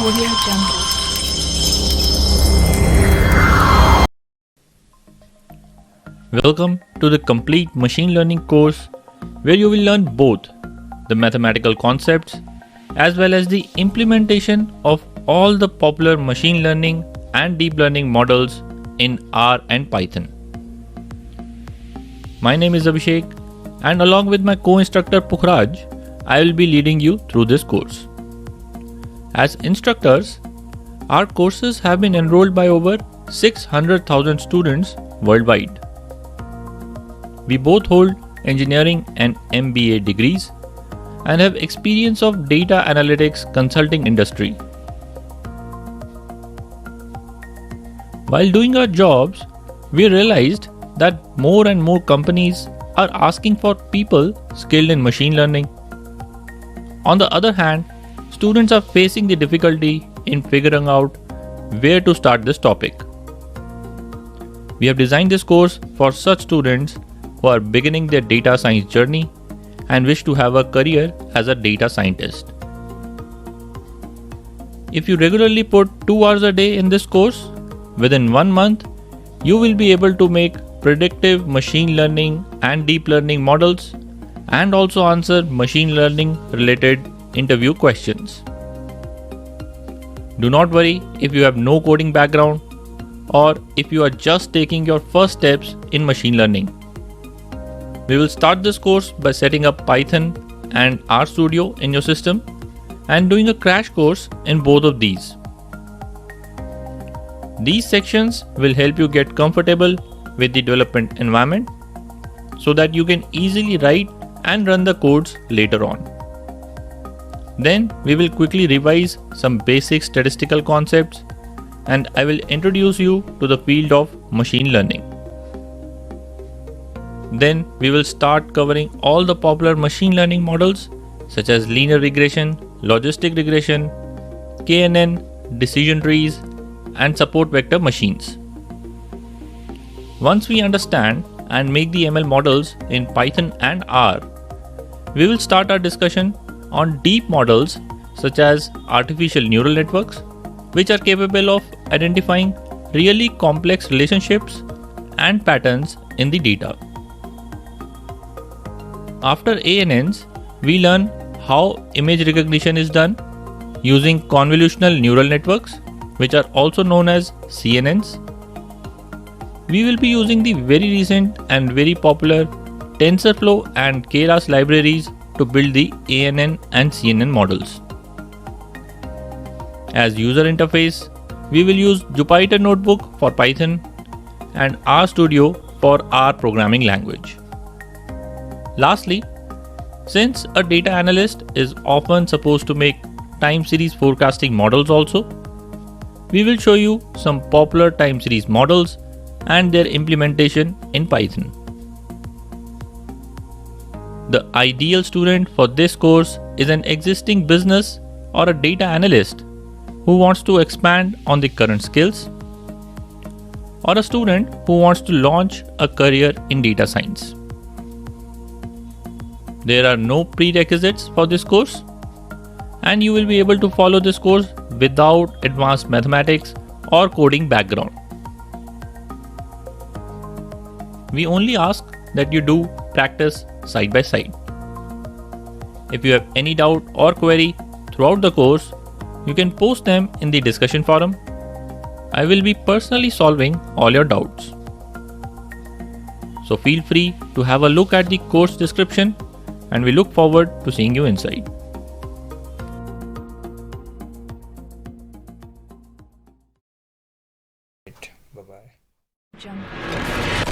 Audio Jungle. Welcome to the complete machine learning course where you will learn both the mathematical concepts as well as the implementation of all the popular machine learning and deep learning models in R and Python. My name is Abhishek, and along with my co-instructor Pukhraj, I will be leading you through this course. As instructors, our courses have been enrolled by over 600,000 students worldwide. We both hold engineering and MBA degrees and have experience of data analytics consulting industry. While doing our jobs, we realized that more and more companies are asking for people skilled in machine learning. On the other hand, students are facing the difficulty in figuring out where to start this topic. We have designed this course for such students who are beginning their data science journey and wish to have a career as a data scientist. If you regularly put 2 hours a day in this course, within 1 month, you will be able to make predictive machine learning and deep learning models and also answer machine learning related interview questions. Do not worry if you have no coding background or if you are just taking your first steps in machine learning. We will start this course by setting up Python and RStudio in your system and doing a crash course in both of these. These sections will help you get comfortable with the development environment so that you can easily write and run the codes later on. Then we will quickly revise some basic statistical concepts and I will introduce you to the field of machine learning. Then we will start covering all the popular machine learning models such as linear regression, logistic regression, KNN, decision trees, and support vector machines. Once we understand and make the ML models in Python and R, we will start our discussion on deep models such as artificial neural networks, which are capable of identifying really complex relationships and patterns in the data. After ANNs, we learn how image recognition is done using convolutional neural networks, which are also known as CNNs. We will be using the very recent and very popular TensorFlow and Keras libraries to build the ANN and CNN models. As user interface, we will use Jupyter Notebook for Python and RStudio for R programming language. Lastly, since a data analyst is often supposed to make time series forecasting models also, we will show you some popular time series models and their implementation in Python. The ideal student for this course is an existing business or a data analyst who wants to expand on the current skills, or a student who wants to launch a career in data science. There are no prerequisites for this course, and you will be able to follow this course without advanced mathematics or coding background. We only ask that you do practice side by side. If you have any doubt or query throughout the course, you can post them in the discussion forum. I will be personally solving all your doubts. So feel free to have a look at the course description, and we look forward to seeing you inside. Bye-bye. Jungle.